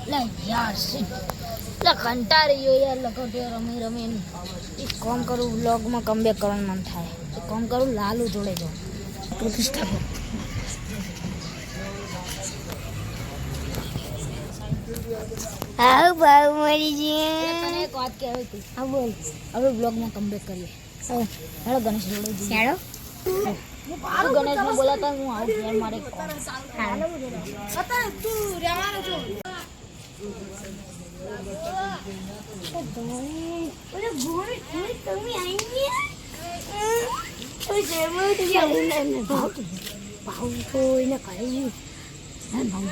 લે યાર શિટ લે કંટાળી ગયો યાર લખોટીઓ રમી રમીને એક કામ કરું વ્લોગમાં કમબેક કરવાનું મન થાય એક કામ કરું લાલુ જોડે જાઉં પ્રતિષ્ઠા પર હા ભાવ મરી જઈએ તને એક વાત કહેવી હતી હા બોલ હવે વ્લોગમાં કમબેક કરીએ હેડો ગણેશ જોડે જઈએ ચાલો તું ગણેશને બોલાતા હું આવું યાર મારે કોમ તું રહેવાનો છો ઓલે ગોરી તમે આવી તો જેમો તો જાવ ભાવ તો એને કરી ના ભાવ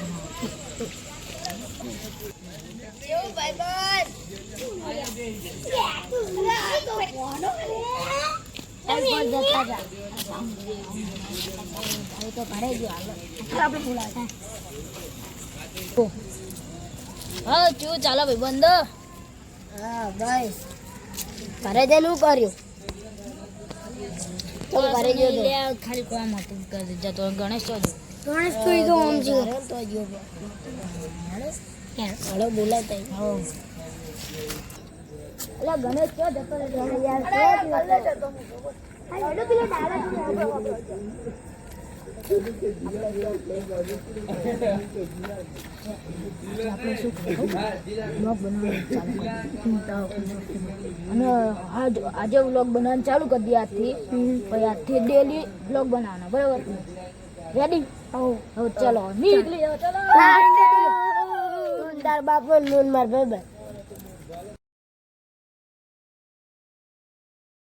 કેવો ભાઈ જતા જા તો ઘરે ગયો હાલો આપણે બોલાવે હા શું ચાલો ભાઈ બંધ હા બસ ઘરે જઈને કર્યું તો ઘરે ગયો ખાલી કોમ હતું જતો ગણેશ તો ગણેશ તો ઈ તો આમ છે તો ગયો હાલો બોલાતા અલા ગણેશ ક્યાં જતો યાર હેડો પેલા ડાળા આપણે શું બ્લોગ બનાવવાનું ચાલુ અને આજે બ્લોગ બનાવવાનું ચાલુ કરી દઈએ આજથી પછી આજથી ડેલી બ્લોગ બનાવવાના બરાબર રેડી હવે ચલો નીકળી જાઓ ચલો તાર બાપ લોન માર ભાઈ